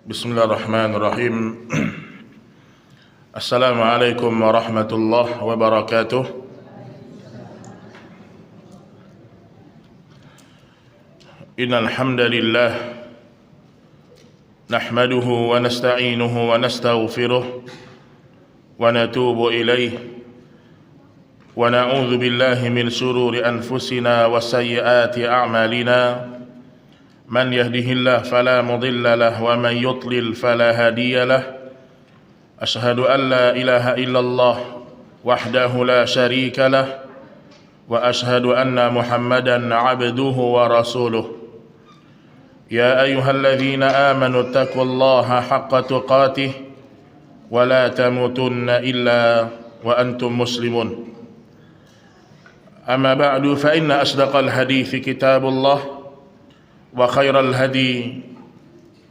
Bismillahirrahmanirrahim. Assalamualaikum warahmatullahi wabarakatuh. Innal hamdalillah nahmaduhu wa nasta'inuhu wa nastaghfiruh wa natubu ilayh wa na'udzu billahi min shururi anfusina wa sayyiati a'malina. من يهده الله فلا مضل له ومن يضلل فلا هادي له أشهد أن لا إله إلا الله وحده لا شريك له وأشهد أن محمدا عبده ورسوله يا أيها الذين آمنوا اتقوا الله حق تقاته ولا تموتن إلا وأنتم مسلمون أما بعد فإن أصدق الحديث كتاب الله وخير الهدي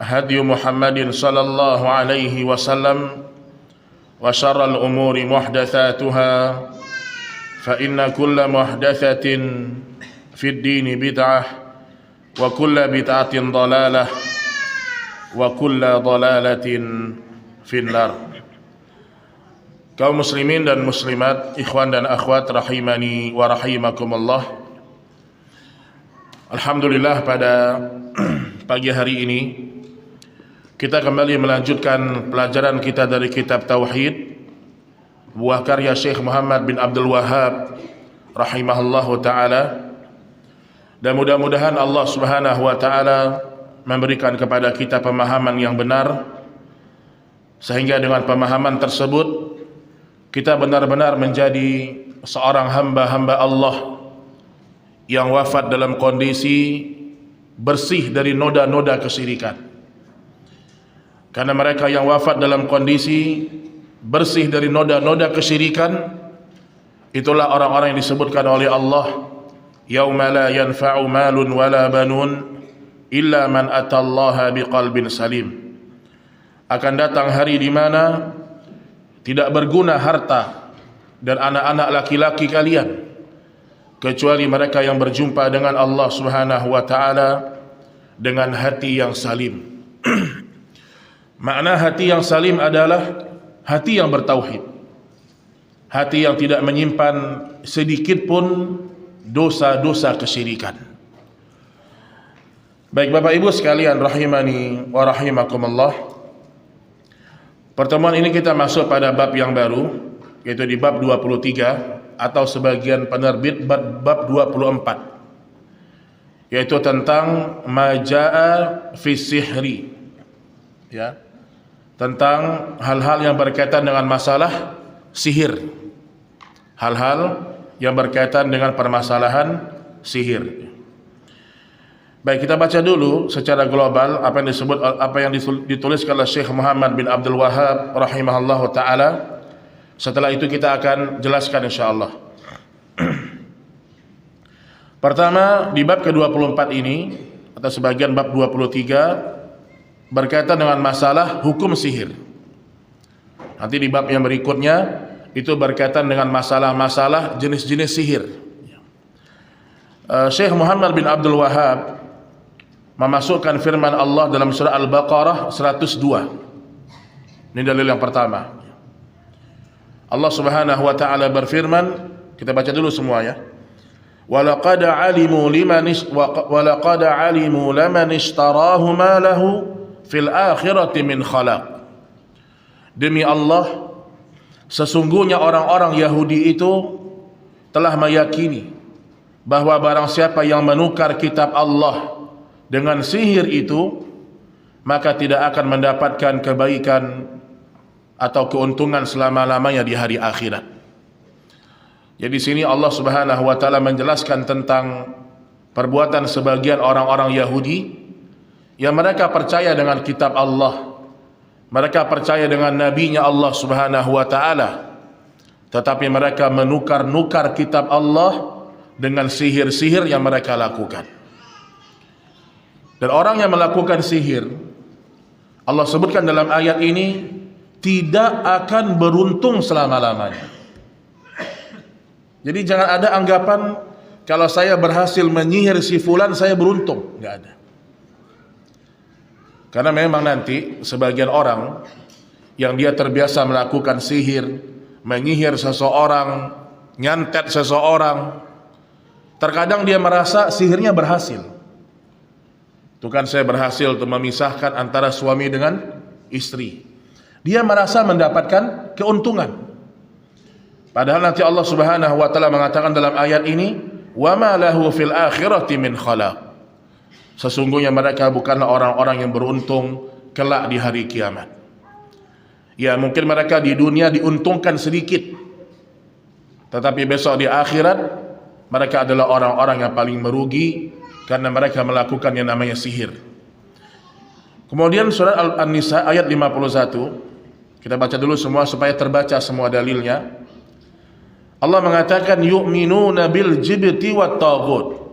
هدي محمد صلى الله عليه وسلم وشر الأمور محدثاتها فإن كل محدثة في الدين بدعة وكل بدعة ضلالة وكل ضلالة في النار. Kaum muslimin dan muslimat, ikhwan dan akhwat rahimani wa rahimakumullah. Alhamdulillah, pada pagi hari ini kita kembali melanjutkan pelajaran kita dari kitab Tauhid, buah karya Syekh Muhammad bin Abdul Wahhab rahimahullahu ta'ala. Dan mudah-mudahan Allah subhanahu wa ta'ala memberikan kepada kita pemahaman yang benar, sehingga dengan pemahaman tersebut kita benar-benar menjadi seorang hamba-hamba Allah yang wafat dalam kondisi bersih dari noda-noda kesyirikan. Karena mereka yang wafat dalam kondisi bersih dari noda-noda kesyirikan, itulah orang-orang yang disebutkan oleh Allah, yauma la yanfa'u malun wala banun illa man atallaha biqalbin salim. Akan datang hari di mana tidak berguna harta dan anak-anak laki-laki kalian kecuali mereka yang berjumpa dengan Allah subhanahu wa ta'ala dengan hati yang salim. Makna hati yang salim adalah hati yang bertauhid, hati yang tidak menyimpan sedikit pun dosa-dosa kesyirikan. Baik Bapak Ibu sekalian rahimani wa rahimakumullah, pertemuan ini kita masuk pada bab yang baru, yaitu di bab 23 atau sebagian penerbit bab 24, yaitu tentang majaa fi sihri, ya, tentang hal-hal yang berkaitan dengan masalah sihir, hal-hal yang berkaitan dengan permasalahan sihir. Baik, kita baca dulu secara global apa yang dituliskan oleh Syekh Muhammad bin Abdul Wahhab rahimahullahu taala. Setelah itu kita akan jelaskan insyaallah. Pertama, di bab ke-24 ini atau sebagian bab 23 berkaitan dengan masalah hukum sihir. Nanti di bab yang berikutnya itu berkaitan dengan masalah-masalah jenis-jenis sihir. Syekh Muhammad bin Abdul Wahhab memasukkan firman Allah dalam surah Al-Baqarah 102. Ini dalil yang pertama. Allah subhanahu wa ta'ala berfirman, kita baca dulu semua ya. Walaqad alimu laman ishtarahu ma lahu fil akhirati min khalaq. Demi Allah, sesungguhnya orang-orang Yahudi itu telah meyakini bahwa barang siapa yang menukar kitab Allah dengan sihir itu, maka tidak akan mendapatkan kebaikan atau keuntungan selama-lamanya di hari akhirat. Jadi di sini Allah Subhanahu wa taala menjelaskan tentang perbuatan sebagian orang-orang Yahudi yang mereka percaya dengan kitab Allah, mereka percaya dengan nabinya Allah Subhanahu wa taala, tetapi mereka menukar-nukar kitab Allah dengan sihir-sihir yang mereka lakukan. Dan orang yang melakukan sihir, Allah sebutkan dalam ayat ini, tidak akan beruntung selama-lamanya. Jadi jangan ada anggapan kalau saya berhasil menyihir si fulan saya beruntung, enggak ada. Karena memang nanti sebagian orang yang dia terbiasa melakukan sihir, menyihir seseorang, nyantet seseorang, terkadang dia merasa sihirnya berhasil. Itu kan saya berhasil untuk memisahkan antara suami dengan istri. Dia merasa mendapatkan keuntungan. Padahal nanti Allah Subhanahu wa taala mengatakan dalam ayat ini, "Wa ma lahu fil akhirati min khalaq." Sesungguhnya mereka bukanlah orang-orang yang beruntung kelak di hari kiamat. Ya, mungkin mereka di dunia diuntungkan sedikit, tetapi besok di akhirat mereka adalah orang-orang yang paling merugi karena mereka melakukan yang namanya sihir. Kemudian surat An-Nisa ayat 51, kita baca dulu semua supaya terbaca semua dalilnya. Allah mengatakan yu'minuna bil jibti wat taghut.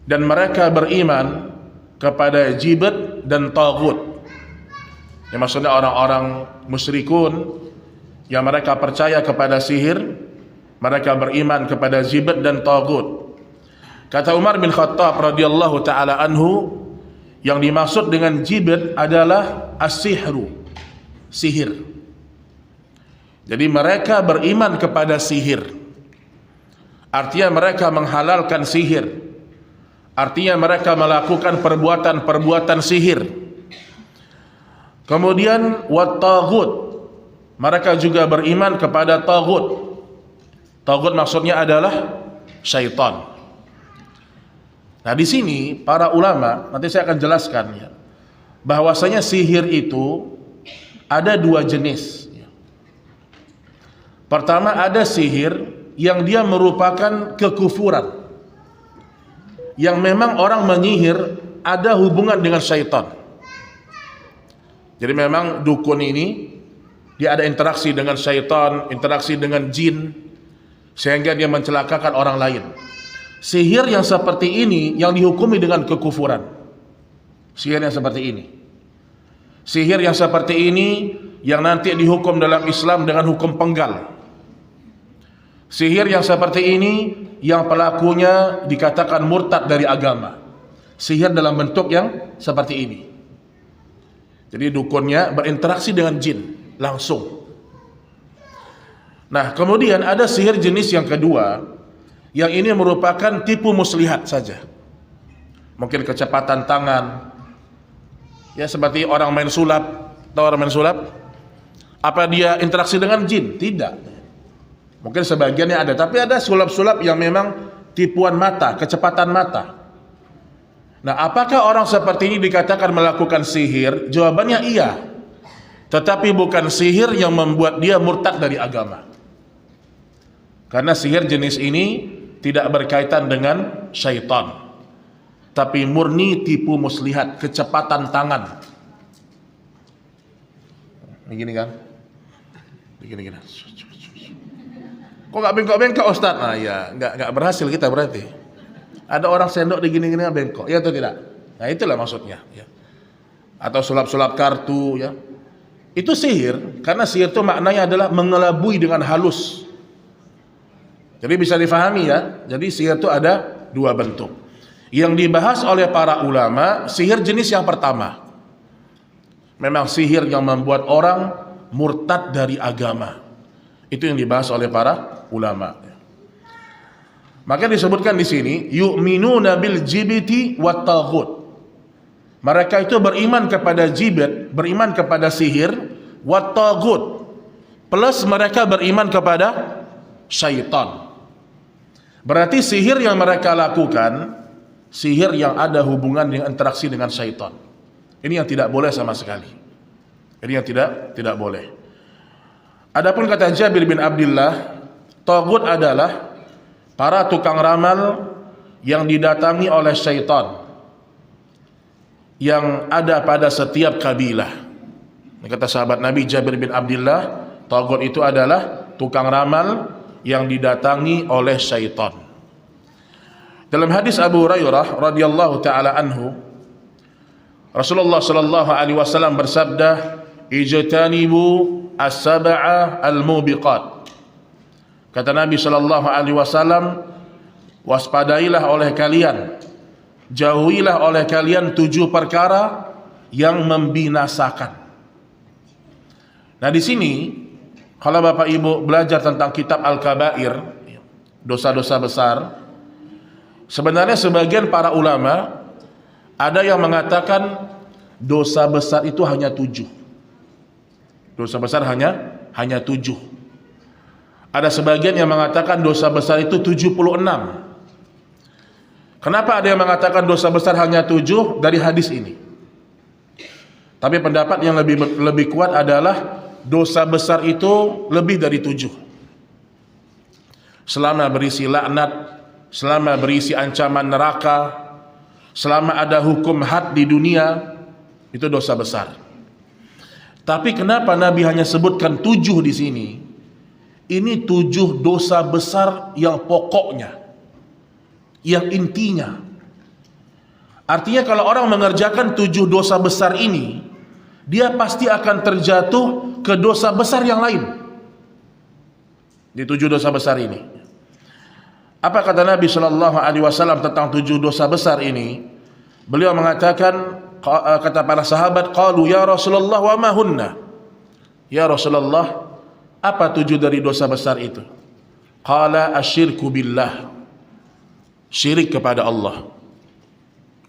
Dan mereka beriman kepada jibt dan taghut. Yang maksudnya orang-orang musyrikun yang mereka percaya kepada sihir, mereka beriman kepada jibt dan taghut. Kata Umar bin Khattab radhiyallahu taala anhu, yang dimaksud dengan jibt adalah as-sihru, sihir. Jadi mereka beriman kepada sihir. Artinya mereka menghalalkan sihir. Artinya mereka melakukan perbuatan-perbuatan sihir. Kemudian wat taghut, mereka juga beriman kepada taghut. Taghut maksudnya adalah syaitan. Nah, di sini para ulama, nanti saya akan jelaskan ya, bahwasanya sihir itu ada dua jenis. Pertama, ada sihir yang dia merupakan kekufuran, yang memang orang menyihir ada hubungan dengan syaitan. Jadi memang dukun ini dia ada interaksi dengan syaitan, interaksi dengan jin, sehingga dia mencelakakan orang lain. Sihir yang seperti ini yang dihukumi dengan kekufuran. Sihir yang seperti ini, sihir yang seperti ini yang nanti dihukum dalam Islam dengan hukum penggal. Sihir yang seperti ini yang pelakunya dikatakan murtad dari agama. Sihir dalam bentuk yang seperti ini. Jadi dukunnya berinteraksi dengan jin langsung. Nah, kemudian ada sihir jenis yang kedua, yang ini merupakan tipu muslihat saja. Mungkin kecepatan tangan. Ya, seperti orang main sulap. Tahu orang main sulap? Apa dia interaksi dengan jin? Tidak. Mungkin sebagiannya ada, tapi ada sulap-sulap yang memang tipuan mata, kecepatan mata. Nah, apakah orang seperti ini dikatakan melakukan sihir? Jawabannya iya. Tetapi bukan sihir yang membuat dia murtad dari agama. Karena sihir jenis ini tidak berkaitan dengan syaitan, tapi murni tipu muslihat, kecepatan tangan. Begini kan? Begini. Kok nggak bengkok-bengkok Ustaz? Nah ya, nggak berhasil kita berarti. Ada orang sendok di gini-gini bengkok, ya atau tidak? Nah itulah maksudnya. Ya. Atau sulap-sulap kartu, ya. Itu sihir, karena sihir itu maknanya adalah mengelabui dengan halus. Jadi bisa difahami ya. Jadi sihir itu ada dua bentuk. Yang dibahas oleh para ulama, sihir jenis yang pertama, memang sihir yang membuat orang murtad dari agama. Itu yang dibahas oleh para ulama. Maka disebutkan di sini yu'minuna bil jibti wat taghut. Mereka itu beriman kepada jibit, beriman kepada sihir, wat taghut, plus mereka beriman kepada syaitan. Berarti sihir yang mereka lakukan, sihir yang ada hubungan dengan interaksi dengan syaitan. Ini yang tidak boleh sama sekali. Ini yang tidak boleh. Adapun kata Jabir bin Abdullah, taghut adalah para tukang ramal yang didatangi oleh syaitan yang ada pada setiap kabilah. Kata sahabat Nabi Jabir bin Abdullah, taghut itu adalah tukang ramal yang didatangi oleh syaitan. Dalam hadis Abu Hurairah radhiyallahu taala anhu, Rasulullah sallallahu alaihi wasallam bersabda, "Ijtanibu as-sab'a al-mubiqat." Kata Nabi sallallahu alaihi wasallam, waspadailah oleh kalian, jauhilah oleh kalian 7 perkara yang membinasakan. Nah, di sini kalau Bapak Ibu belajar tentang kitab Al-Kabair, dosa-dosa besar, sebenarnya sebagian para ulama ada yang mengatakan dosa besar itu hanya 7. Dosa besar hanya 7. Ada sebagian yang mengatakan dosa besar itu 76. Kenapa ada yang mengatakan dosa besar hanya 7? Dari hadis ini. Tapi pendapat yang lebih kuat adalah dosa besar itu lebih dari 7. Selama berisi laknat, selama berisi ancaman neraka, selama ada hukum had di dunia, itu dosa besar. Tapi kenapa Nabi hanya sebutkan 7 di sini? Ini 7 dosa besar yang pokoknya, yang intinya. Artinya kalau orang mengerjakan 7 dosa besar ini, dia pasti akan terjatuh ke dosa besar yang lain. Di 7 dosa besar ini. Apa kata Nabi Shallallahu Alaihi Wasallam tentang 7 dosa besar ini? Beliau mengatakan, kata para sahabat, qalu ya Rasulullah wa ma hunna? Ya Rasulullah, apa 7 dari dosa besar itu? Qala asyirku billah. Syirik kepada Allah.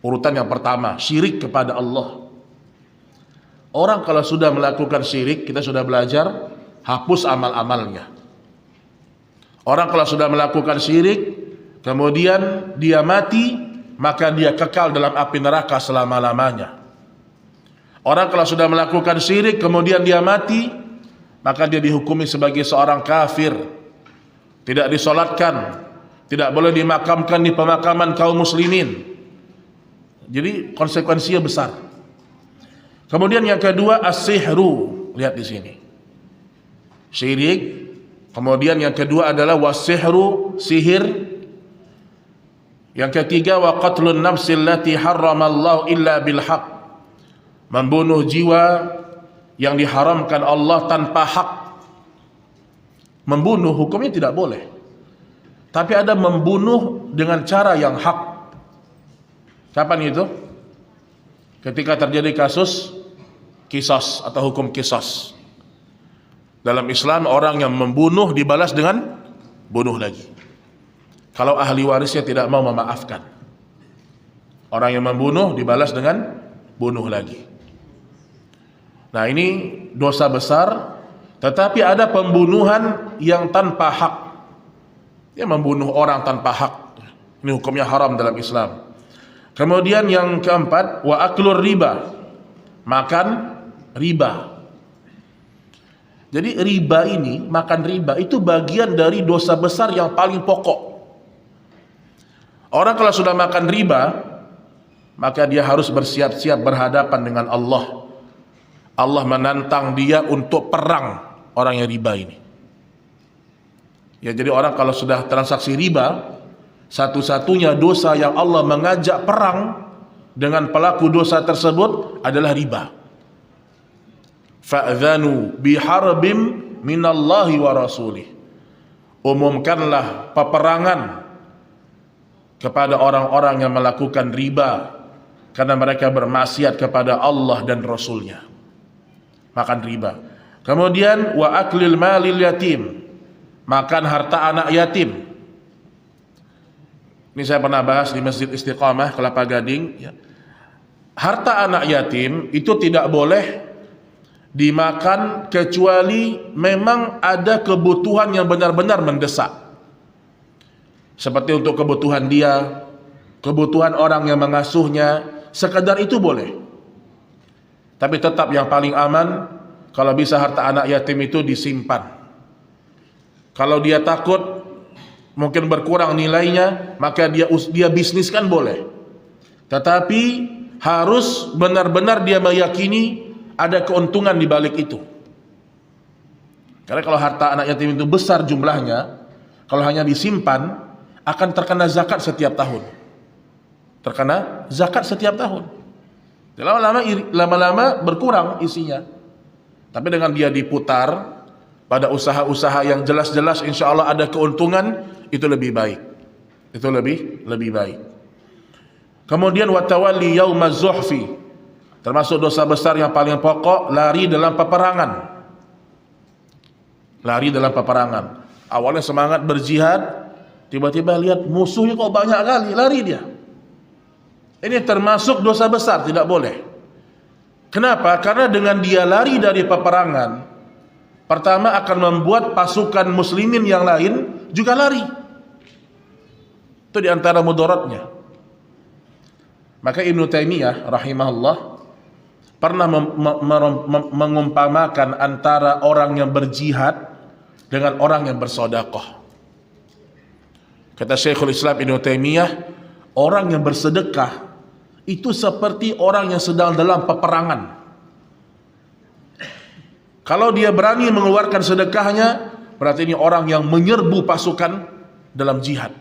Urutan yang pertama, syirik kepada Allah. Orang kalau sudah melakukan syirik, kita sudah belajar, hapus amal-amalnya. Orang kalau sudah melakukan syirik, kemudian dia mati, maka dia kekal dalam api neraka selama-lamanya. Orang kalau sudah melakukan syirik, kemudian dia mati, maka dia dihukumi sebagai seorang kafir, tidak disolatkan, tidak boleh dimakamkan di pemakaman kaum muslimin. Jadi konsekuensinya besar. Kemudian yang kedua, as-sihru. Lihat di sini. Syirik. Kemudian yang kedua adalah was-sihru, sihir. Yang ketiga, wa qatlun nafsil lati harramallahu illa bil haq. Membunuh jiwa yang diharamkan Allah tanpa hak. Membunuh hukumnya tidak boleh. Tapi ada membunuh dengan cara yang hak. Kapan itu? Ketika terjadi kasus qisas atau hukum qisas. Dalam Islam orang yang membunuh dibalas dengan bunuh lagi. Kalau ahli warisnya tidak mau memaafkan, orang yang membunuh dibalas dengan bunuh lagi. Nah, ini dosa besar. Tetapi ada pembunuhan yang tanpa hak. Dia membunuh orang tanpa hak. Ini hukumnya haram dalam Islam. Kemudian yang keempat, wa aklur riba, makan riba. Jadi riba ini, makan riba itu bagian dari dosa besar yang paling pokok. Orang kalau sudah makan riba, maka dia harus bersiap-siap berhadapan dengan Allah. Allah menantang dia untuk perang orang yang riba ini. Ya, jadi orang kalau sudah transaksi riba, satu-satunya dosa yang Allah mengajak perang dengan pelaku dosa tersebut adalah riba. Fa'adhanu biharbim minallahi wa rasulih. Umumkanlah peperangan kepada orang-orang yang melakukan riba karena mereka bermaksiat kepada Allah dan Rasulnya. Makan riba. Kemudian wa aklil malil yatim, makan harta anak yatim. Ini saya pernah bahas di Masjid Istiqamah Kelapa Gading, ya. Harta anak yatim itu tidak boleh dimakan kecuali memang ada kebutuhan yang benar-benar mendesak. Seperti untuk kebutuhan dia, kebutuhan orang yang mengasuhnya, sekedar itu boleh. Tapi tetap yang paling aman, kalau bisa harta anak yatim itu disimpan. Kalau dia takut mungkin berkurang nilainya, maka dia bisniskan boleh. Tetapi harus benar-benar dia meyakini ada keuntungan di balik itu. Karena kalau harta anak yatim itu besar jumlahnya, kalau hanya disimpan, akan terkena zakat setiap tahun. Terkena zakat setiap tahun. Lama-lama berkurang isinya. Tapi dengan dia diputar pada usaha-usaha yang jelas-jelas insya Allah ada keuntungan, itu lebih baik. Itu lebih baik. Kemudian watawalli yaumaz zuhfi. Termasuk dosa besar yang paling pokok, lari dalam peperangan. Lari dalam peperangan. Awalnya semangat berjihad, tiba-tiba lihat musuhnya kok banyak kali, lari dia. Ini termasuk dosa besar, tidak boleh. Kenapa? Karena dengan dia lari dari peperangan, pertama akan membuat pasukan muslimin yang lain juga lari. Itu di antara mudaratnya. Maka Ibnu Taimiyah rahimahullah pernah mengumpamakan antara orang yang berjihad dengan orang yang bersedekah. Kata Syekhul Islam Ibnu Taimiyah, orang yang bersedekah itu seperti orang yang sedang dalam peperangan. Kalau dia berani mengeluarkan sedekahnya, berarti ini orang yang menyerbu pasukan dalam jihad.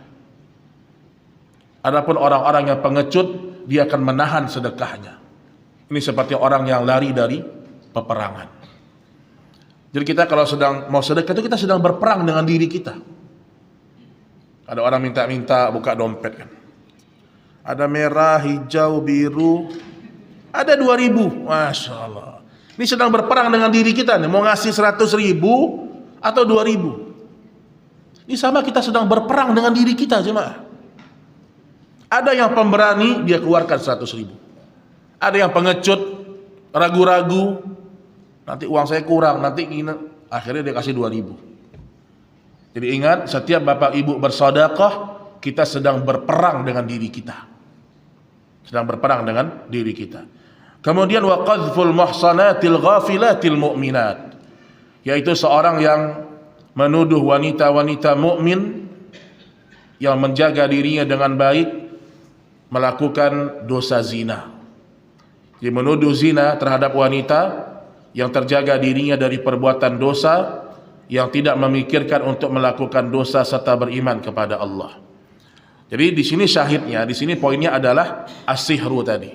Adapun orang-orang yang pengecut, dia akan menahan sedekahnya. Ini seperti orang yang lari dari peperangan. Jadi kita kalau sedang mau sedekah itu kita sedang berperang dengan diri kita. Ada orang minta-minta buka dompet kan. Ada merah, hijau, biru, ada 2.000. Masya Allah. Ini sedang berperang dengan diri kita nih. Mau ngasih 100.000 atau 2.000. Ini sama, kita sedang berperang dengan diri kita jemaah. Ada yang pemberani, dia keluarkan 100.000. Ada yang pengecut, ragu-ragu, nanti uang saya kurang, nanti akhirnya dia kasih 2.000. Jadi ingat, setiap bapak ibu bersedekah, kita sedang berperang dengan diri kita. Sedang berperang dengan diri kita. Kemudian wa qadhful muhsanatil ghafilatil mu'minat, yaitu seorang yang menuduh wanita-wanita mukmin yang menjaga dirinya dengan baik melakukan dosa zina. Jadi menuduh zina terhadap wanita yang terjaga dirinya dari perbuatan dosa, yang tidak memikirkan untuk melakukan dosa serta beriman kepada Allah. Jadi di sini syahidnya, di sini poinnya adalah as-sihru tadi.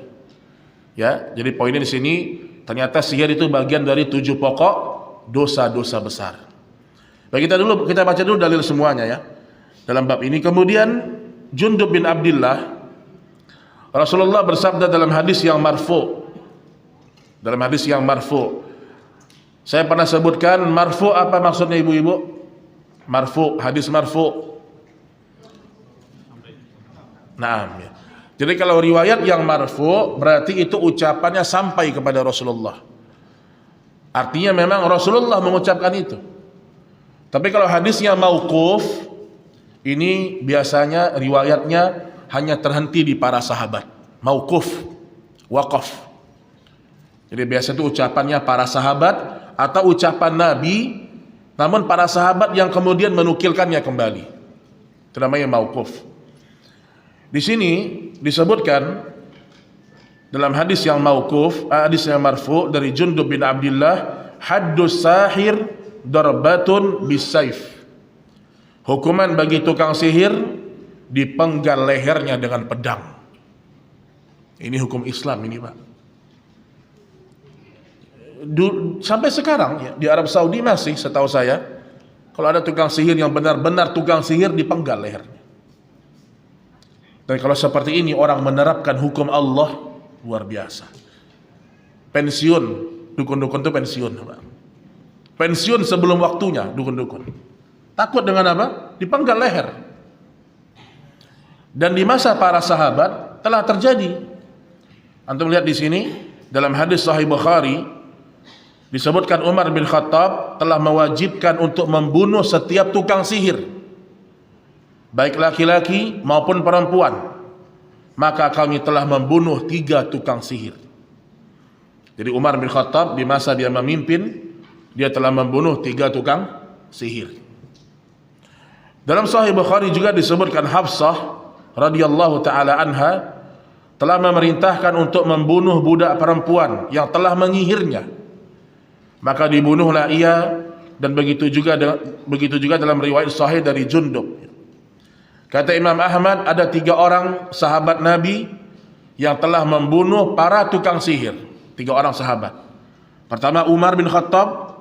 Ya, jadi poinnya di sini ternyata sihir itu bagian dari 7 pokok dosa-dosa besar. Baik, kita baca dulu dalil semuanya ya dalam bab ini. Kemudian Jundub bin Abdillah, Rasulullah bersabda dalam hadis yang marfu. Dalam hadis yang marfu. Saya pernah sebutkan marfu apa maksudnya ibu-ibu? Marfu, hadis marfu. Nah, ya. Jadi kalau riwayat yang marfu berarti itu ucapannya sampai kepada Rasulullah. Artinya memang Rasulullah mengucapkan itu. Tapi kalau hadisnya mauquf, ini biasanya riwayatnya hanya terhenti di para sahabat. Mauquf, waqaf. Jadi biasa itu ucapannya para sahabat atau ucapan Nabi, namun para sahabat yang kemudian menukilkannya kembali. Itu namanya mauquf. Di sini disebutkan dalam hadis yang mauquf, hadis yang marfu dari Jundub bin Abdillah, haddus sahir darbatun bisayf. Hukuman bagi tukang sihir dipenggal lehernya dengan pedang. Ini hukum Islam ini, Pak. Sampai sekarang ya, di Arab Saudi masih setahu saya, kalau ada tukang sihir yang benar-benar tukang sihir dipenggal lehernya. Dan kalau seperti ini orang menerapkan hukum Allah, luar biasa. Pensiun, dukun-dukun itu pensiun, Pak. Pensiun sebelum waktunya, dukun-dukun. Takut dengan apa? Dipenggal leher. Dan di masa para sahabat telah terjadi. Antum lihat di sini dalam hadis Sahih Bukhari disebutkan Umar bin Khattab telah mewajibkan untuk membunuh setiap tukang sihir, baik laki-laki maupun perempuan. Maka kami telah membunuh 3 tukang sihir. Jadi Umar bin Khattab di masa dia memimpin, dia telah membunuh 3 tukang sihir. Dalam Sahih Bukhari juga disebutkan Hafsah radhiyallahu taala anha telah memerintahkan untuk membunuh budak perempuan yang telah menyihirnya. Maka dibunuhlah ia, dan begitu juga dalam riwayat sahih dari Jundub. Kata Imam Ahmad, ada 3 orang sahabat Nabi yang telah membunuh para tukang sihir. 3 orang sahabat. Pertama Umar bin Khattab,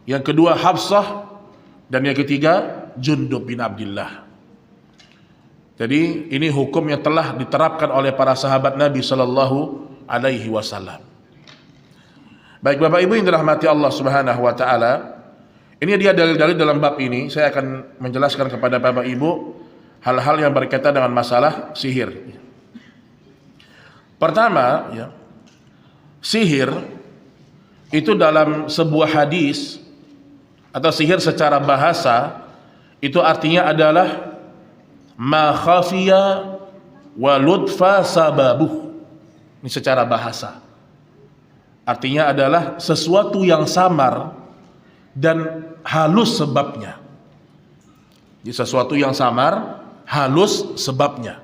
yang kedua Hafsah, dan yang ketiga Jundub bin Abdillah. Jadi ini hukum yang telah diterapkan oleh para sahabat Nabi sallallahu alaihi wasallam. Baik Bapak Ibu yang dirahmati Allah Subhanahu wa taala, ini dia dalil-dalil dalam bab ini. Saya akan menjelaskan kepada Bapak Ibu hal-hal yang berkaitan dengan masalah sihir. Pertama, ya, sihir itu dalam sebuah hadis atau sihir secara bahasa itu artinya adalah ma khafiya wa ludfa sababuh. Ini secara bahasa. Artinya adalah sesuatu yang samar dan halus sebabnya. Jadi sesuatu yang samar, halus sebabnya.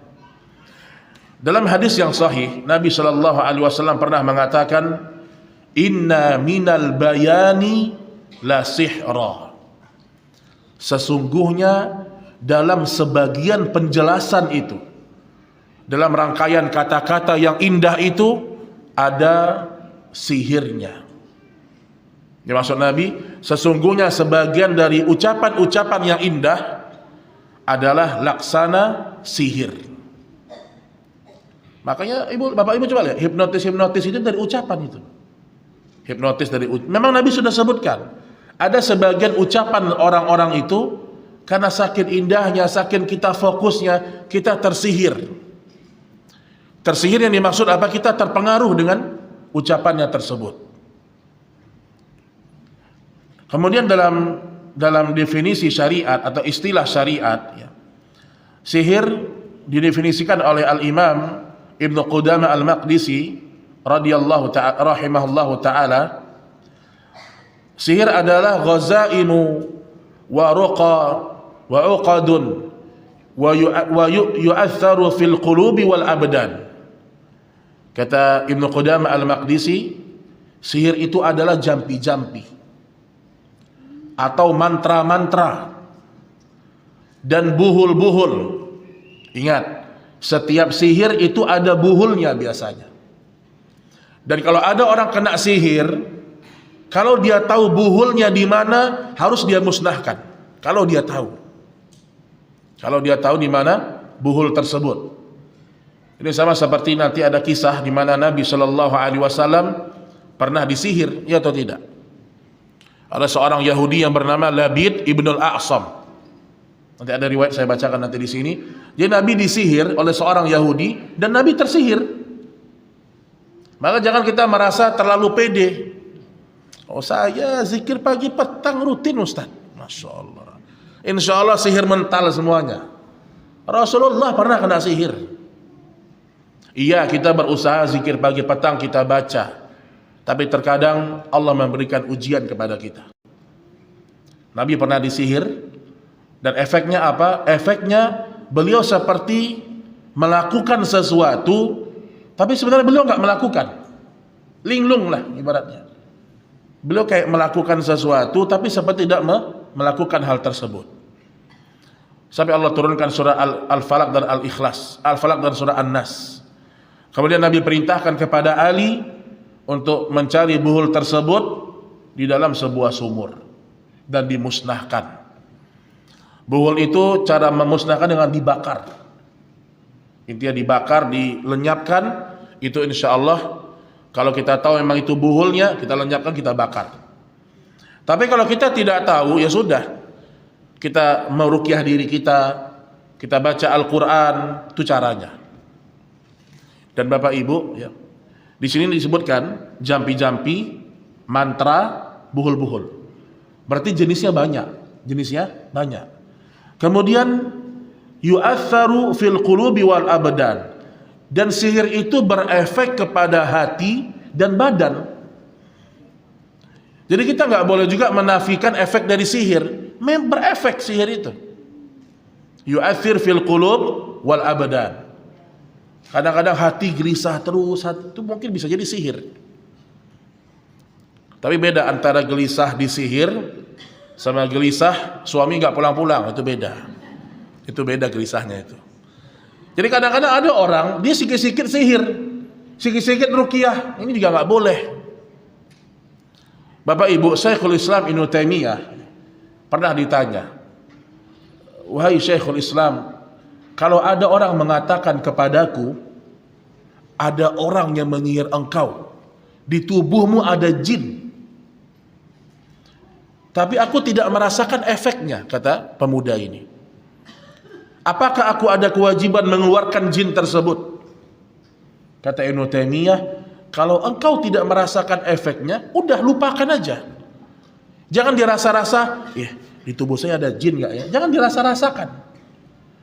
Dalam hadis yang sahih, Nabi Shallallahu Alaihi Wasallam pernah mengatakan, Inna minal bayani la sihra. Sesungguhnya dalam sebagian penjelasan itu, dalam rangkaian kata-kata yang indah itu, ada sihirnya. Ini maksud Nabi, sesungguhnya sebagian dari ucapan-ucapan yang indah adalah laksana sihir. Makanya Bapak Ibu coba lihat, hipnotis itu dari ucapan itu. Hipnotis dari memang Nabi sudah sebutkan. Ada sebagian ucapan orang-orang itu karena saking indahnya, saking kita fokusnya, kita tersihir. Tersihir yang dimaksud apa? Kita terpengaruh dengan ucapannya tersebut. Kemudian dalam definisi syariat atau istilah syariat, ya, sihir didefinisikan oleh Al-Imam Ibnu Qudamah Al-Maqdisi radhiyallahu ta'ala rahimahullahu ta'ala. Sihir adalah ghazaimu wa ruqa wa uqadun wa yu'atharu fil qulubi wal abdan. Kata Ibnu Qudamah Al-Maqdisi, sihir itu adalah jampi-jampi atau mantra-mantra dan buhul-buhul. Ingat, setiap sihir itu ada buhulnya biasanya. Dan kalau ada orang kena sihir, kalau dia tahu buhulnya di mana, harus dia musnahkan. Kalau dia tahu di mana buhul tersebut. Ini sama seperti nanti ada kisah di mana Nabi Shallallahu Alaihi Wasallam pernah disihir, ya atau tidak? Ada seorang Yahudi yang bernama Labid ibnul A'sam. Nanti ada riwayat saya bacakan nanti di sini. Jadi Nabi disihir oleh seorang Yahudi dan Nabi tersihir. Maka jangan kita merasa terlalu pede. Oh, saya zikir pagi petang rutin Ustaz. Masya Allah. Insya Allah sihir mental semuanya. Rasulullah pernah kena sihir. Iya, kita berusaha zikir pagi petang kita baca, tapi terkadang Allah memberikan ujian kepada kita. Nabi pernah disihir dan efeknya apa? Efeknya beliau seperti melakukan sesuatu, tapi sebenarnya beliau nggak melakukan. Linglung lah ibaratnya. Beliau kayak melakukan sesuatu, tapi seperti tidak melakukan hal tersebut. Sampai Allah turunkan surah Al-Falaq dan Al-Ikhlas, Al-Falaq dan surah An-Nas. Kemudian Nabi perintahkan kepada Ali untuk mencari buhul tersebut di dalam sebuah sumur dan dimusnahkan. Buhul itu cara memusnahkan dengan dibakar. Intinya dibakar, dilenyapkan. Itu insya Allah kalau kita tahu memang itu buhulnya, kita lenyapkan, kita bakar. Tapi kalau kita tidak tahu, ya sudah. Kita meruqyah diri kita baca Al-Quran, itu caranya. Dan Bapak Ibu, ya, di sini disebutkan jampi-jampi, mantra, buhul-buhul. Berarti jenisnya banyak. Kemudian yu'atharu fil qulubi wal abdan. Dan sihir itu berefek kepada hati dan badan. Jadi kita nggak boleh juga menafikan efek dari sihir. Berefek sihir itu. Yu'athir fil qulub wal abdan. Kadang-kadang hati gelisah terus, itu mungkin bisa jadi sihir. Tapi beda antara gelisah di sihir sama gelisah suami nggak pulang-pulang, itu beda. Itu beda gelisahnya itu. Jadi kadang-kadang ada orang dia sikit-sikit sihir, sikit-sikit ruqyah, ini juga nggak boleh. Bapak Ibu, Syekhul Islam Ibnu Taimiyah pernah ditanya, wahai Syekhul Islam, kalau ada orang mengatakan kepadaku, ada orang yang menyihir engkau di tubuhmu ada jin. Tapi aku tidak merasakan efeknya, kata pemuda ini. Apakah aku ada kewajiban mengeluarkan jin tersebut? Kata Ibnu Taimiyah, kalau engkau tidak merasakan efeknya, udah lupakan aja. Jangan dirasa-rasa, di tubuh saya ada jin gak ya? Jangan dirasa-rasakan.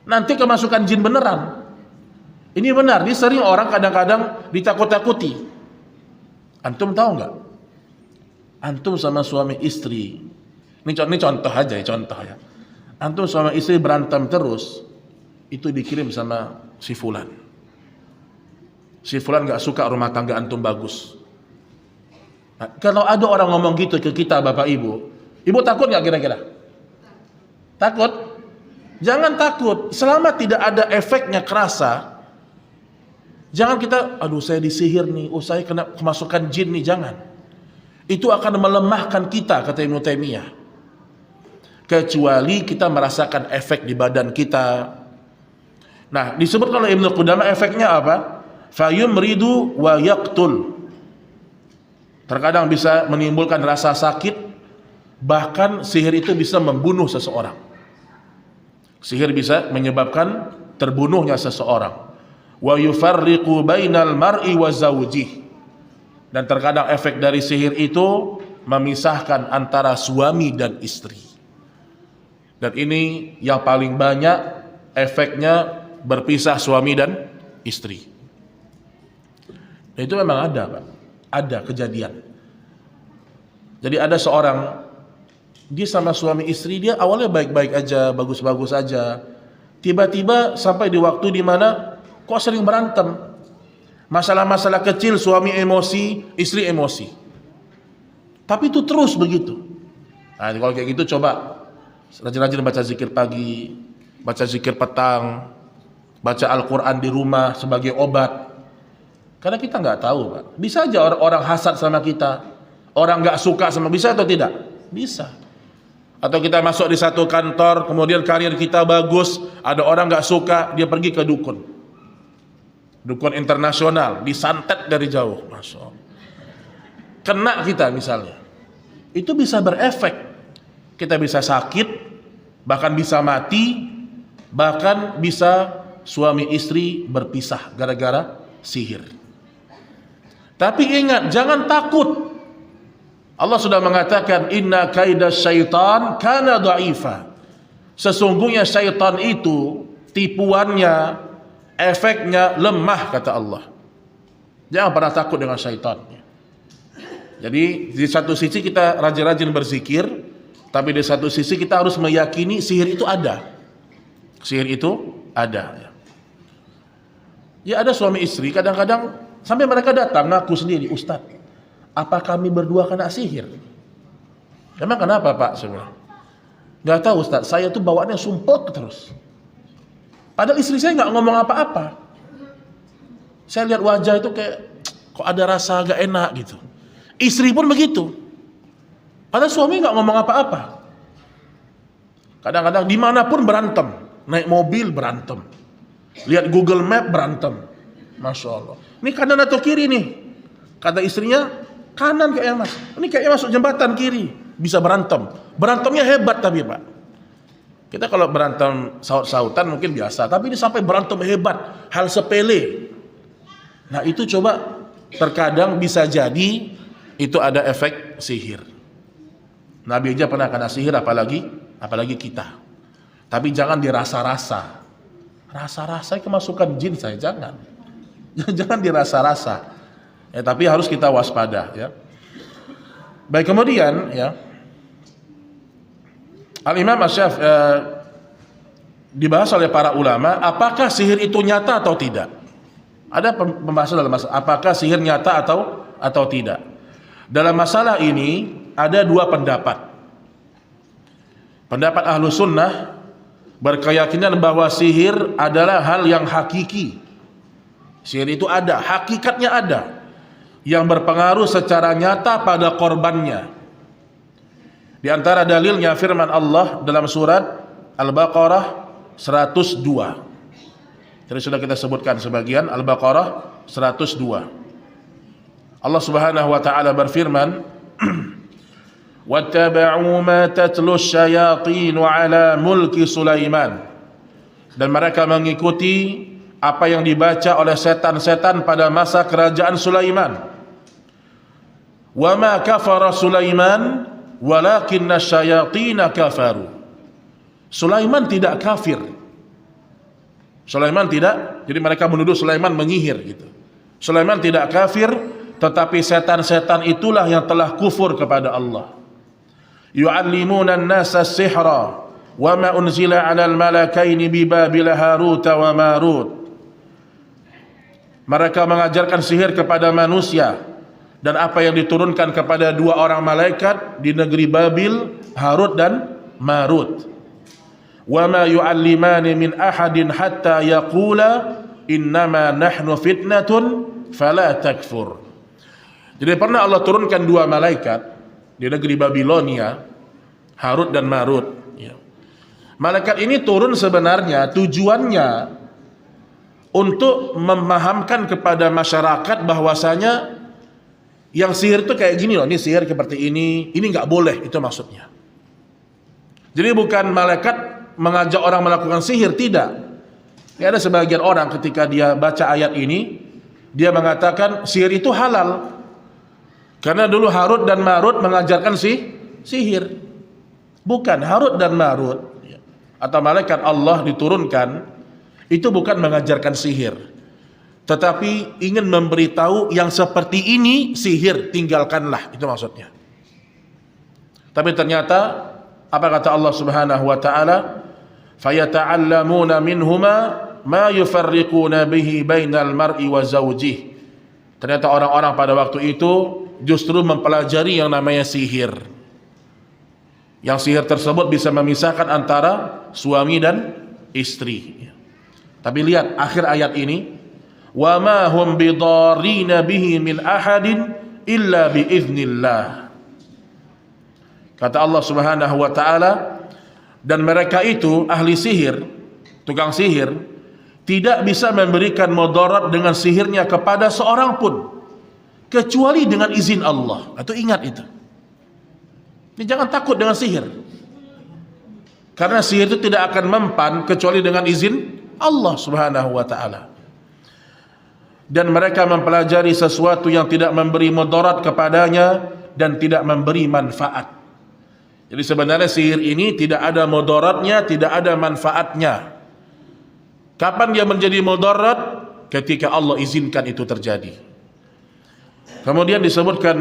Nanti kemasukan jin beneran. Ini benar, ini sering orang kadang-kadang ditakut-takuti. Antum tahu nggak? Antum sama suami istri, ini contoh aja ya, contoh ya. Antum sama istri berantem terus, itu dikirim sama si fulan. Si fulan nggak suka rumah tangga antum bagus. Nah, kalau ada orang ngomong gitu ke kita, bapak ibu takut nggak kira-kira? Takut? Jangan takut, selama tidak ada efeknya kerasa. Jangan kita, aduh saya disihir nih, saya kena kemasukan jin nih, jangan. Itu akan melemahkan kita, kata Ibnu Taimiyah. Kecuali kita merasakan efek di badan kita. Nah, disebutkan oleh Ibnu Qudamah efeknya apa? Fayumridu wa yaqtul. Terkadang bisa menimbulkan rasa sakit, bahkan sihir itu bisa membunuh seseorang. Sihir bisa menyebabkan terbunuhnya seseorang. Wa yufarriqu bainal mar'i wa zawjih. Dan terkadang efek dari sihir itu memisahkan antara suami dan istri. Dan ini yang paling banyak efeknya berpisah suami dan istri. Dan itu memang ada, Pak. Ada kejadian. Jadi ada seorang, dia sama suami istri, dia awalnya baik-baik aja, bagus-bagus aja. Tiba-tiba sampai di waktu di mana kok sering berantem. Masalah-masalah kecil suami emosi, istri emosi. Tapi itu terus begitu. Nah, kalau kayak gitu coba rajin-rajin baca zikir pagi, baca zikir petang, baca Al-Quran di rumah sebagai obat. Karena kita nggak tahu, Pak. Bisa aja orang hasad sama kita, orang nggak suka sama, bisa atau tidak? Bisa. Atau kita masuk di satu kantor, kemudian karir kita bagus, ada orang nggak suka, dia pergi ke dukun. Dukun internasional, disantet dari jauh, Masya Allah. Kena kita misalnya, itu bisa berefek. Kita bisa sakit, bahkan bisa mati, bahkan bisa suami istri berpisah gara-gara sihir. Tapi ingat, jangan takut. Allah sudah mengatakan, inna kaida syaitan kana dha'ifa. Sesungguhnya syaitan itu tipuannya, efeknya lemah, kata Allah. Jangan pernah takut dengan syaitan. Jadi di satu sisi kita rajin-rajin berzikir, tapi di satu sisi kita harus meyakini sihir itu ada. Sihir itu ada. Ya ada suami istri, kadang-kadang sampai mereka datang ngaku sendiri, Ustaz, apa kami berdua kena sihir? Emang kenapa, Pak? Saya nggak tahu, Ustaz, saya tuh bawaannya sumpek terus. Padahal istri saya nggak ngomong apa-apa. Saya lihat wajah itu kayak kok ada rasa gak enak gitu. Istri pun begitu. Padahal suami nggak ngomong apa-apa. Kadang-kadang dimanapun berantem, naik mobil berantem, lihat Google Map berantem. Masya Allah. Ini kanan atau kiri nih? Kata istrinya kanan kayaknya mas. Ini kayaknya masuk jembatan kiri. Bisa berantem. Berantemnya hebat tapi, Pak. Kita kalau berantem saut-sautan mungkin biasa, tapi ini sampai berantem hebat, hal sepele. Nah itu coba terkadang bisa jadi itu ada efek sihir. Nabi aja pernah kena sihir, apalagi kita. Tapi jangan dirasa-rasa. Rasa-rasa kemasukan jin saya, jangan. Jangan dirasa-rasa. Ya, tapi harus kita waspada. Ya. Baik, kemudian ya. Al-Imam Asy-Syafi'i dibahas oleh para ulama, apakah sihir itu nyata atau tidak? Ada pembahasan dalam masalah apakah sihir nyata atau tidak. Dalam masalah ini ada dua pendapat. Pendapat Ahlu Sunnah berkeyakinan bahwa sihir adalah hal yang hakiki. Sihir itu ada, hakikatnya ada, yang berpengaruh secara nyata pada korbannya. Di antara dalilnya firman Allah dalam surat Al-Baqarah 102. Tadi sudah kita sebutkan sebagian, Al-Baqarah 102. Allah Subhanahu wa taala berfirman, "Wattaba'u ma tatlu asyayatin 'ala mulki Sulaiman." Dan mereka mengikuti apa yang dibaca oleh setan-setan pada masa kerajaan Sulaiman. "Wa ma kafara Sulaiman walakinna asyayatin kafaru." Sulaiman tidak kafir. Sulaiman tidak, jadi mereka menuduh Sulaiman menyihir gitu. Sulaiman tidak kafir, tetapi setan-setan itulah yang telah kufur kepada Allah. Yu'allimuna an-nasa as-sihra wa ma unzila 'alal malakaini bi Babil Harut wa Marut. Mereka mengajarkan sihir kepada manusia dan apa yang diturunkan kepada dua orang malaikat di negeri Babil, Harut dan Marut. Wa ma yu'allimani min ahadin hatta yaqula innama nahnu fitnatun fala takfur. Jadi pernah Allah turunkan dua malaikat di negeri Babilonia, Harut dan Marut. Malaikat ini turun sebenarnya tujuannya untuk memahamkan kepada masyarakat bahwasanya yang sihir itu kayak gini loh, ini sihir seperti ini nggak boleh, itu maksudnya. Jadi bukan malaikat mengajak orang melakukan sihir, tidak. Ya, ada sebagian orang ketika dia baca ayat ini, dia mengatakan sihir itu halal. Karena dulu Harut dan Marut mengajarkan sihir. Bukan, Harut dan Marut atau malaikat Allah diturunkan itu bukan mengajarkan sihir, tetapi ingin memberitahu yang seperti ini sihir, tinggalkanlah, itu maksudnya. Tapi ternyata apa kata Allah Subhanahu wa taala? Fayata'allamuna minhuma ma yufarriquna bihi bainal mar'i wa zawjih. Ternyata orang-orang pada waktu itu justru mempelajari yang namanya sihir. Yang sihir tersebut bisa memisahkan antara suami dan istri. Tapi lihat akhir ayat ini, wa ma hum bidarrina bihi min ahadin illa biiznillah. Kata Allah Subhanahu wa taala, dan mereka itu ahli sihir, tukang sihir, tidak bisa memberikan mudarat dengan sihirnya kepada seorang pun kecuali dengan izin Allah. Atau ingat itu. Jadi jangan takut dengan sihir. Karena sihir itu tidak akan mempan kecuali dengan izin Allah Subhanahu wa taala. Dan mereka mempelajari sesuatu yang tidak memberi mudarat kepadanya dan tidak memberi manfaat. Jadi sebenarnya sihir ini tidak ada mudaratnya, tidak ada manfaatnya. Kapan dia menjadi mudarat? Ketika Allah izinkan itu terjadi. Kemudian disebutkan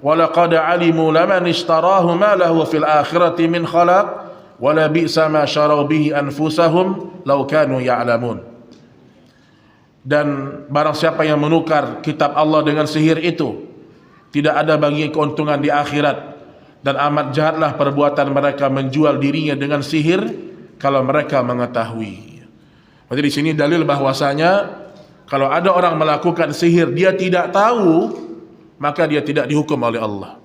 walaqad alimu laman ishtarahu ma lahu fil akhirati min khalaq wala bi'sa ma syaraw bihi anfusahum law kanu ya'lamun. Dan barang siapa yang menukar kitab Allah dengan sihir itu, tidak ada bagi keuntungan di akhirat, dan amat jahatlah perbuatan mereka menjual dirinya dengan sihir kalau mereka mengetahui. Berarti di sini dalil bahwasanya kalau ada orang melakukan sihir dia tidak tahu, maka dia tidak dihukum oleh Allah.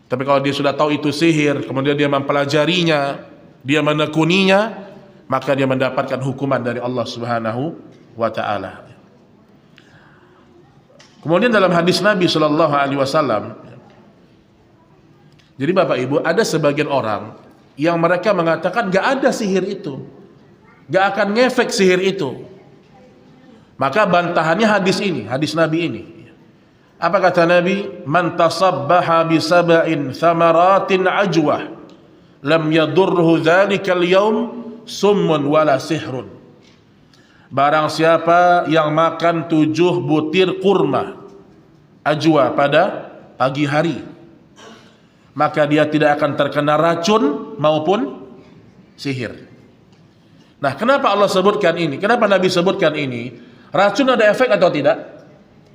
Tapi kalau dia sudah tahu itu sihir, kemudian dia mempelajarinya, dia menekuninya, maka dia mendapatkan hukuman dari Allah Subhanahu wa taala. Kemudian dalam hadis Nabi sallallahu alaihi wasallam, jadi Bapak Ibu, ada sebagian orang yang mereka mengatakan gak ada sihir itu, gak akan ngefek sihir itu. Maka bantahannya hadis ini, hadis Nabi ini. Apa kata Nabi? Man tasabbaha bi sab'in thamaratin ajwah lam yadurruhu dzalikal yaum summun wala sihrun. Barang siapa yang makan 7 butir kurma ajwa pada pagi hari, maka dia tidak akan terkena racun maupun sihir. Nah, kenapa Allah sebutkan ini? Kenapa Nabi sebutkan ini? Racun ada efek atau tidak?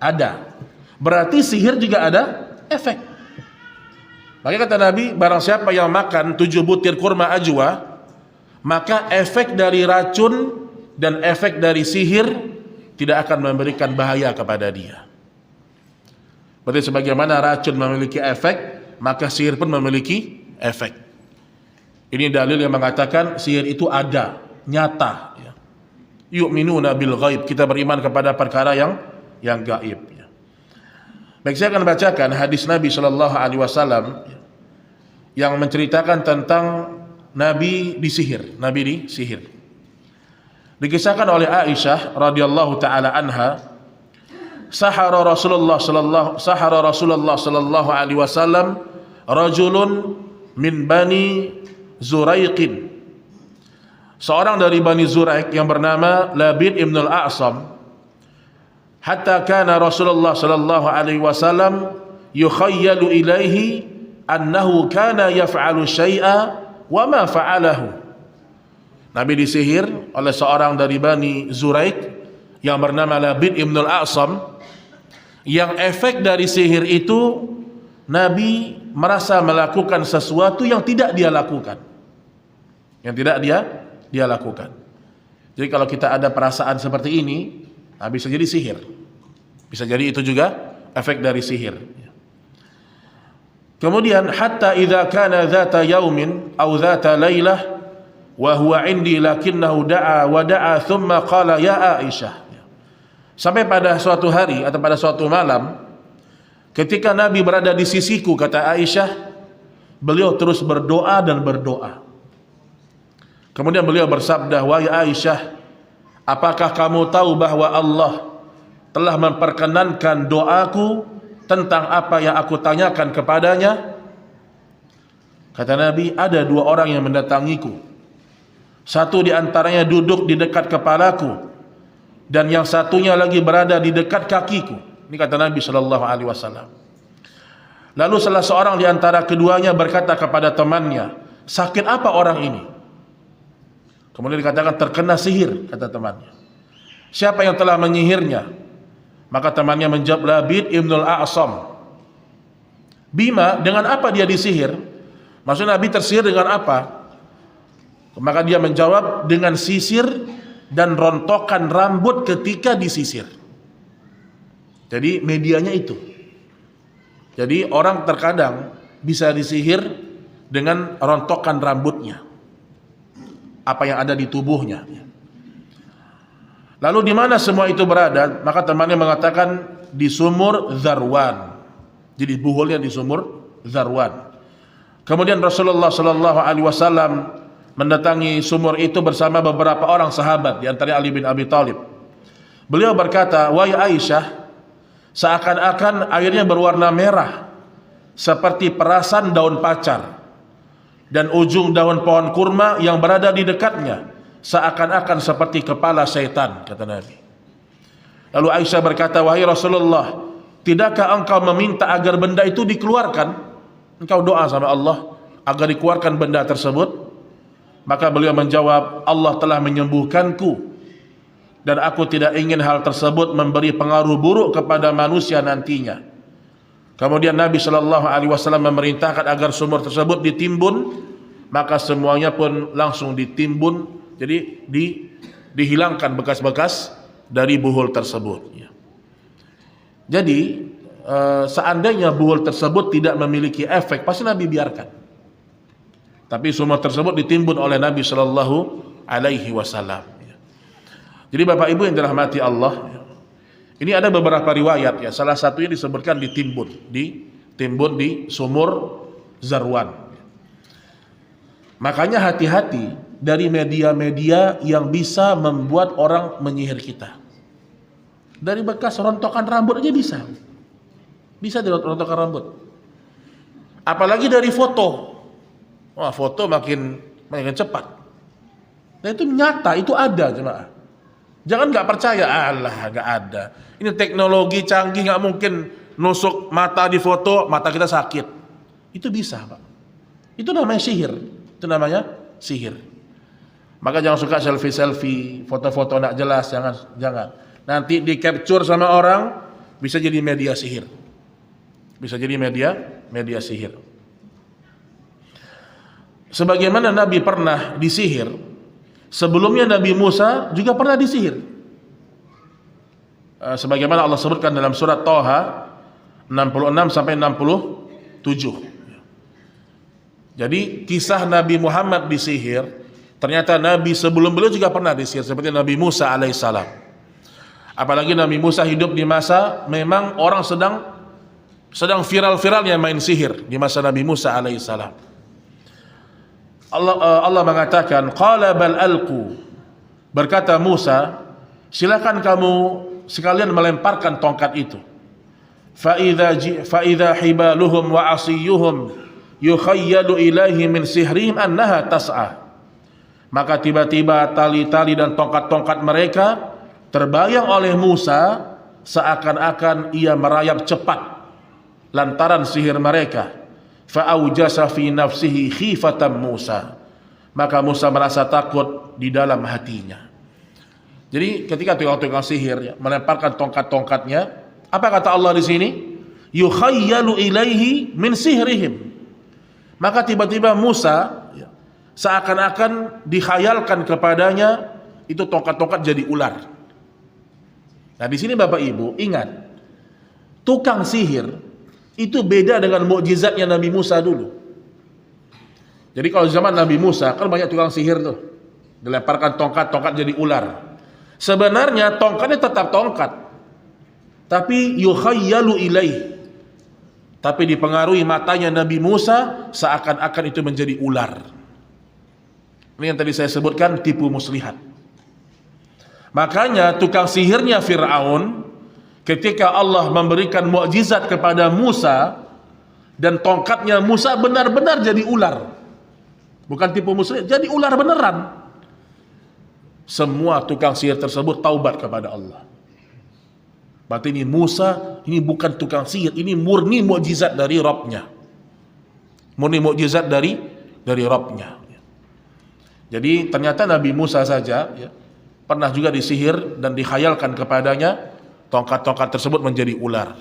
Ada. Berarti sihir juga ada efek. Maka kata Nabi, barang siapa yang makan 7 butir kurma ajwa, maka efek dari racun dan efek dari sihir tidak akan memberikan bahaya kepada dia. Berarti sebagaimana racun memiliki efek, maka sihir pun memiliki efek. Ini dalil yang mengatakan sihir itu ada, nyata. Yu'minuna bil ghaib, kita beriman kepada perkara yang gaib. Baik, saya akan bacakan hadis Nabi Shallallahu Alaihi Wasallam yang menceritakan tentang Nabi disihir. Nabi disihir. Dikisahkan oleh Aisyah radhiyallahu taala anha, sahara Rasulullah sallallahu alaihi wasallam rajulun min bani Zuraiqin. Seorang dari Bani Zuraiq yang bernama Labid ibn al-A'sam, hatta kana Rasulullah sallallahu alaihi wasallam yukhayyalu ilaihi annahu kana yaf'alu syai'a wa ma fa'alahu. Nabi disihir oleh seorang dari Bani Zuraiq yang bernama Labid ibn al-A'sam, yang efek dari sihir itu Nabi merasa melakukan sesuatu yang tidak dia lakukan. Yang tidak dia lakukan. Jadi kalau kita ada perasaan seperti ini, bisa jadi sihir. Bisa jadi itu juga efek dari sihir. Kemudian hatta idza kana dzata yaumin aw dzata lailah wa huwa indi lakinnahu da'a wa da'a thumma qala ya Aisyah. Sampai pada suatu hari atau pada suatu malam ketika Nabi berada di sisiku, kata Aisyah, beliau terus berdoa dan berdoa. Kemudian beliau bersabda, wahai Aisyah, apakah kamu tahu bahwa Allah telah memperkenankan doaku tentang apa yang aku tanyakan kepadanya? Kata Nabi, ada dua orang yang mendatangiku. Satu di antaranya duduk di dekat kepalaku, dan yang satunya lagi berada di dekat kakiku. Ini kata Nabi Shallallahu Alaihi Wasallam. Lalu salah seorang di antara keduanya berkata kepada temannya, sakit apa orang ini? Kemudian dikatakan terkena sihir, kata temannya. Siapa yang telah menyihirnya? Maka temannya menjawab, Labid ibn al-A'sam. Bima, dengan apa dia disihir? Maksudnya Nabi tersihir dengan apa? Maka dia menjawab, dengan sisir dan rontokan rambut ketika disisir. Jadi medianya itu. Jadi orang terkadang bisa disihir dengan rontokan rambutnya, apa yang ada di tubuhnya. Lalu di mana semua itu berada? Maka temannya mengatakan di sumur Zarwan. Jadi buhulnya di sumur Zarwan. Kemudian Rasulullah sallallahu alaihi wasallam mendatangi sumur itu bersama beberapa orang sahabat, di antaranya Ali bin Abi Thalib. Beliau berkata, wahai Aisyah, seakan-akan airnya berwarna merah seperti perasan daun pacar, dan ujung daun pohon kurma yang berada di dekatnya seakan-akan seperti kepala syaitan, kata Nabi. Lalu Aisyah berkata, wahai Rasulullah, tidakkah engkau meminta agar benda itu dikeluarkan? Engkau doa sama Allah agar dikeluarkan benda tersebut? Maka beliau menjawab, Allah telah menyembuhkanku, dan aku tidak ingin hal tersebut memberi pengaruh buruk kepada manusia nantinya. Kemudian Nabi Shallallahu Alaihi Wasallam memerintahkan agar sumur tersebut ditimbun, maka semuanya pun langsung ditimbun. Jadi dihilangkan bekas-bekas dari buhul tersebut. Jadi seandainya buhul tersebut tidak memiliki efek, pasti Nabi biarkan. Tapi sumur tersebut ditimbun oleh Nabi Shallallahu Alaihi Wasallam. Jadi Bapak Ibu yang dirahmati Allah, ini ada beberapa riwayat ya. Salah satunya disebutkan ditimbun di sumur Zarwan. Makanya hati-hati dari media-media yang bisa membuat orang menyihir kita. Dari bekas rontokan rambut aja bisa. Bisa dari rontokan rambut. Apalagi dari foto. Wah, foto makin cepat. Nah itu nyata, itu ada jemaah. Jangan nggak percaya, alah nggak ada. Ini teknologi canggih, nggak mungkin nusuk mata di foto, mata kita sakit. Itu bisa, Pak. Itu namanya sihir. Itu namanya sihir. Maka jangan suka selfie-selfie, foto-foto nggak jelas, jangan. Nanti di capture sama orang, bisa jadi media sihir. Bisa jadi media sihir. Sebagaimana Nabi pernah disihir, sebelumnya Nabi Musa juga pernah disihir. Sebagaimana Allah sebutkan dalam surat Thaha 66 sampai 67. Jadi kisah Nabi Muhammad disihir, ternyata Nabi sebelum beliau juga pernah disihir, seperti Nabi Musa alaihissalam. Apalagi Nabi Musa hidup di masa memang orang sedang sedang viral-viralnya main sihir di masa Nabi Musa alaihissalam. Allah mengatakan, qala bal alqu, berkata Musa, silakan kamu sekalian melemparkan tongkat itu. Fa idza hibaluhum wa asiyuhum yukhayyalu ilaihi min sihrihim annaha tas'a. Maka tiba-tiba tali-tali dan tongkat-tongkat mereka terbayang oleh Musa seakan-akan ia merayap cepat lantaran sihir mereka. Fa aujasa fi nafsihi khifatan Musa. Maka Musa merasa takut di dalam hatinya. Jadi ketika tukang-tukang sihir melemparkan tongkat-tongkatnya, apa kata Allah di sini? Yukhayyalu ilaihi min sihrihim. Maka tiba-tiba Musa seakan-akan dikhayalkan kepadanya itu tongkat-tongkat jadi ular. Nah, di sini Bapak Ibu ingat, tukang sihir itu beda dengan mukjizatnya Nabi Musa dulu. Jadi kalau zaman Nabi Musa kan banyak tukang sihir tuh, dilemparkan tongkat jadi ular. Sebenarnya tongkatnya tetap tongkat, tapi yukhayyalu ilaih, tapi dipengaruhi matanya Nabi Musa seakan-akan itu menjadi ular. Ini yang tadi saya sebutkan, tipu muslihat. Makanya tukang sihirnya Fir'aun, ketika Allah memberikan mukjizat kepada Musa dan tongkatnya Musa benar-benar jadi ular, bukan tipu muslihat, jadi ular beneran. Semua tukang sihir tersebut taubat kepada Allah. Berarti ini Musa, ini bukan tukang sihir, ini murni mukjizat dari Rabbnya. Murni mukjizat dari Rabbnya. Jadi ternyata Nabi Musa saja pernah juga disihir dan dikhayalkan kepadanya tongkat-tongkat tersebut menjadi ular.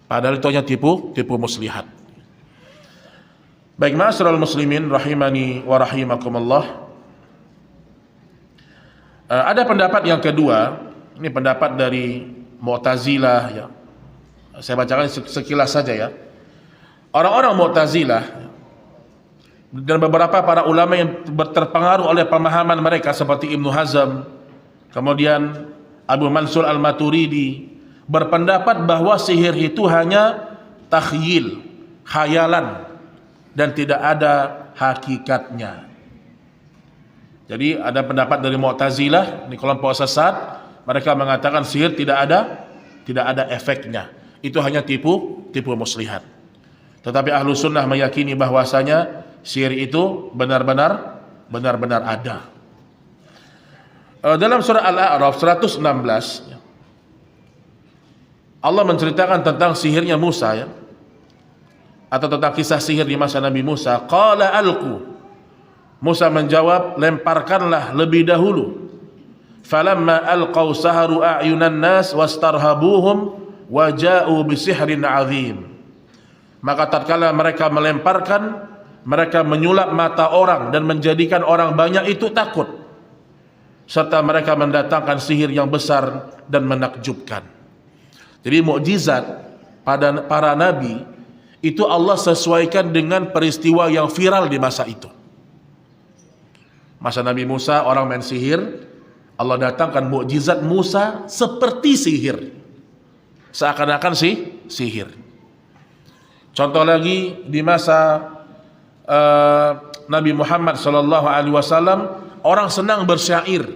Padahal itu hanya tipu muslihat. Baik, ma'asyiral muslimin rahimani wa rahimakumullah. Ada pendapat yang kedua, ini pendapat dari Mu'tazilah ya. Saya bacakan sekilas saja ya. Orang-orang Mu'tazilah dan beberapa para ulama yang terpengaruh oleh pemahaman mereka seperti Ibnu Hazm, kemudian Abu Mansur Al-Maturidi, berpendapat bahwa sihir itu hanya takhyil, khayalan, dan tidak ada hakikatnya. Jadi ada pendapat dari Mu'tazilah, di kelompok sesat, mereka mengatakan sihir tidak ada efeknya. Itu hanya tipu muslihat. Tetapi ahlu sunnah meyakini bahwasanya sihir itu benar-benar ada. Dalam surah Al-A'raf 116 Allah menceritakan tentang sihirnya Musa ya, atau tentang kisah sihir di masa Nabi Musa. Qala alqu, Musa menjawab, lemparkanlah lebih dahulu. Falamma alqaw saharu a'yunan nas wastarhabuhum wa ja'u bisihrin 'adzim. Maka tatkala mereka melemparkan, mereka menyulap mata orang dan menjadikan orang banyak itu takut, serta mereka mendatangkan sihir yang besar dan menakjubkan. Jadi mukjizat pada para nabi itu Allah sesuaikan dengan peristiwa yang viral di masa itu. Masa Nabi Musa orang main sihir, Allah datangkan mukjizat Musa seperti sihir, seakan-akan sihir. Contoh lagi di masa Nabi Muhammad SAW, orang senang bersyair,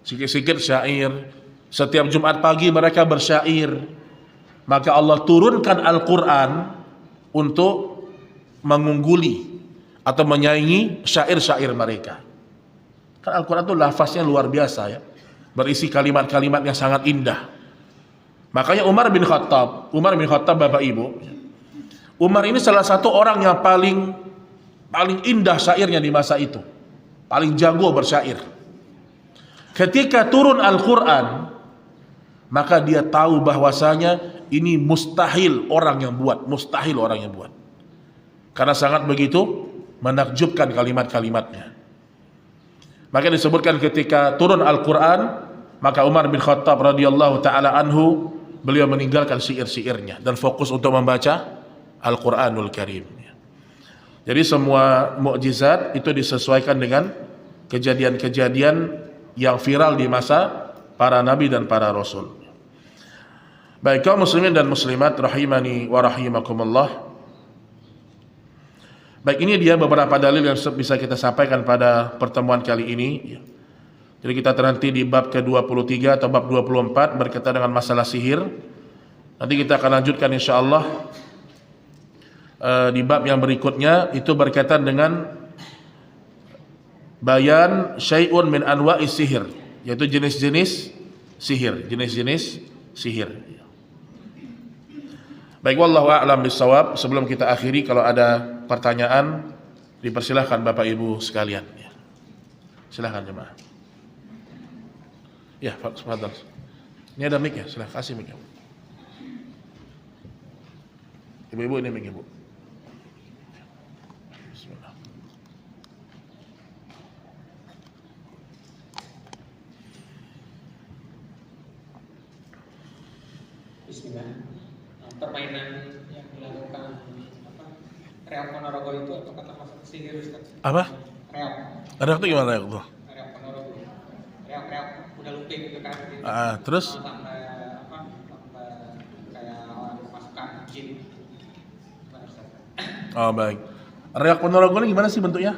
sikit-sikit syair. Setiap Jumat pagi mereka bersyair. Maka Allah turunkan Al-Quran untuk mengungguli atau menyaingi syair-syair mereka. Kan Al-Quran itu lafaznya luar biasa ya, berisi kalimat-kalimat yang sangat indah. Makanya Umar bin Khattab Bapak Ibu, Umar ini salah satu orang yang paling indah syairnya di masa itu, paling jago bersyair. Ketika turun Al-Quran, maka dia tahu bahwasanya ini mustahil orang yang buat, karena sangat begitu menakjubkan kalimat-kalimatnya. Maka disebutkan ketika turun Al-Quran, maka Umar bin Khattab radhiyallahu taala anhu, beliau meninggalkan syair-syairnya dan fokus untuk membaca Al-Quranul Karim. Jadi semua mukjizat itu disesuaikan dengan kejadian-kejadian yang viral di masa para nabi dan para rasul. Baik kaum muslimin dan muslimat rahimani wa rahimakumullah. Baik, ini dia beberapa dalil yang bisa kita sampaikan pada pertemuan kali ini. Jadi kita terhenti di bab ke-23 atau bab 24 berkaitan dengan masalah sihir. Nanti kita akan lanjutkan insyaallah di bab yang berikutnya, itu berkaitan dengan bayan syai'un min anwa'is sihir, yaitu jenis-jenis sihir, jenis-jenis sihir. Baik, wallahu a'lam bissawab. Sebelum kita akhiri, kalau ada pertanyaan dipersilahkan Bapak Ibu sekalian. Silahkan jemaah. Ya, fadhal. Ini ada mic ya, silahkan kasih mic. Ibu-ibu ini mic, Ibu. Bismillah. Bismillah. Permainan yang dilakukan reok Ponorogo itu apakah termasuk sihir, Ustaz? Apa? Reok. Reok itu gimana reok tuh? Reok Ponorogo. Reok kuda lumping gitu kan. Terus? Sampai kayak pasukan jin. Oh baik. Reok Ponorogo ini gimana sih bentuknya?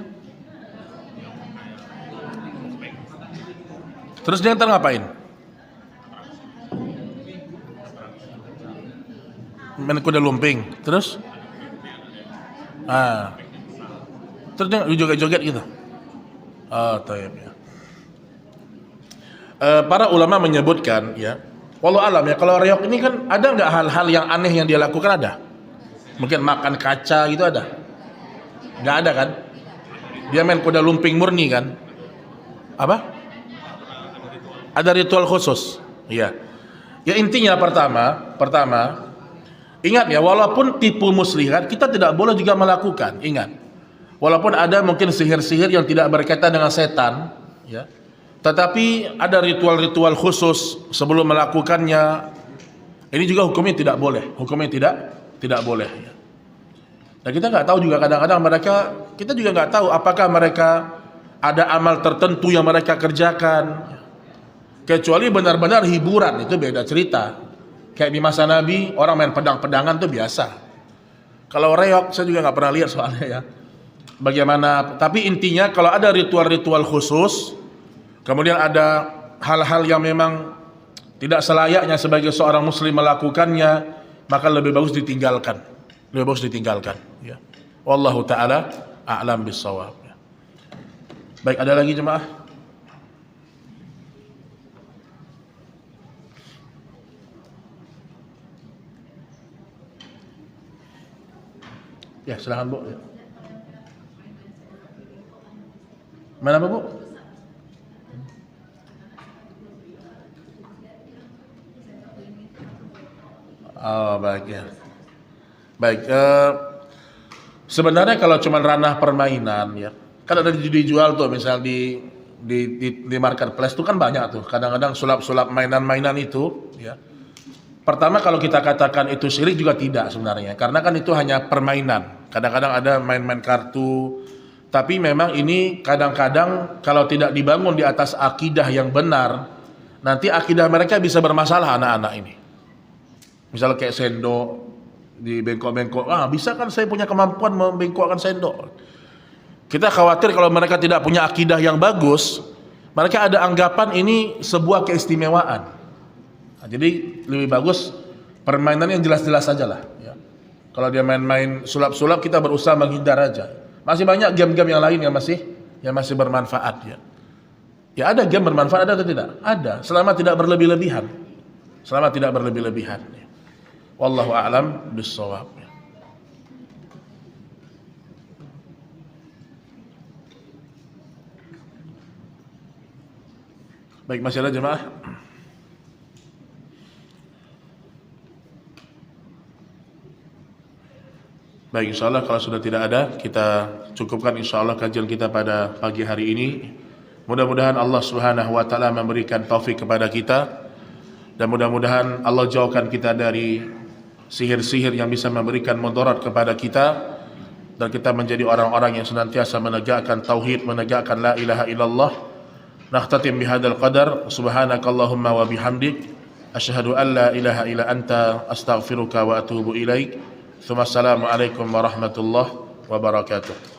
Terus dia ntar ngapain? Main kuda lumping. Terus? Terus dia joget-joget gitu. Taib ya. Para ulama menyebutkan ya, wallahu alam ya, kalau reok ini kan ada nggak hal-hal yang aneh yang dia lakukan? Ada. Mungkin makan kaca gitu ada? Nggak ada kan? Dia main kuda lumping murni kan? Apa? Ada ritual khusus. Iya. Ya intinya pertama ingat ya, walaupun tipu muslihat kita tidak boleh juga melakukan. Ingat, walaupun ada mungkin sihir-sihir yang tidak berkaitan dengan setan, ya, tetapi ada ritual-ritual khusus sebelum melakukannya. Ini juga hukumnya tidak boleh. Hukumnya tidak boleh. Ya. Nah kita nggak tahu juga, kadang-kadang kita juga nggak tahu apakah mereka ada amal tertentu yang mereka kerjakan. Kecuali benar-benar hiburan, itu beda cerita. Kayak di masa Nabi, orang main pedang-pedangan tuh biasa. Kalau reok, saya juga nggak pernah lihat soalnya ya. Bagaimana? Tapi intinya kalau ada ritual-ritual khusus, kemudian ada hal-hal yang memang tidak selayaknya sebagai seorang muslim melakukannya, maka lebih bagus ditinggalkan. Ya. Wallahu ta'ala a'lam bissawab. Ya. Baik, ada lagi jemaah? Ya, silakan Bu. Mana Bu? Oh, baik ya. Baik, sebenarnya kalau cuma ranah permainan ya, kan ada dijual tuh, misal di marketplace tuh kan banyak tuh. Kadang-kadang sulap-sulap mainan-mainan itu ya. Pertama, kalau kita katakan itu syirik juga tidak sebenarnya, karena kan itu hanya permainan. Kadang-kadang ada main-main kartu, tapi memang ini kadang-kadang kalau tidak dibangun di atas akidah yang benar, nanti akidah mereka bisa bermasalah anak-anak ini. Misalnya kayak sendok di bengkok-bengkok, bisa kan saya punya kemampuan membengkokkan sendok. Kita khawatir kalau mereka tidak punya akidah yang bagus, mereka ada anggapan ini sebuah keistimewaan. Nah, jadi lebih bagus permainan yang jelas-jelas saja lah. Ya. Kalau dia main-main sulap-sulap, kita berusaha menghindar aja. Masih banyak game-game yang lain yang masih bermanfaat ya. Ya ada game bermanfaat, ada atau tidak? Ada, selama tidak berlebih-lebihan. Ya. Wallahu a'lam bissawab. Ya. Baik, masih ada jemaah? Baik, insyaallah kalau sudah tidak ada, kita cukupkan insyaallah kajian kita pada pagi hari ini. Mudah-mudahan Allah Subhanahu wa taala memberikan taufik kepada kita, dan mudah-mudahan Allah jauhkan kita dari sihir-sihir yang bisa memberikan mudarat kepada kita, dan kita menjadi orang-orang yang senantiasa menegakkan tauhid, menegakkan la ilaha illallah. Nakhtatim bihadzal qadar, subhanakallahumma wa bihamdik, Asyhadu an la ilaha illa anta astaghfiruka wa atubu ilaik. Assalamualaikum warahmatullahi wabarakatuh.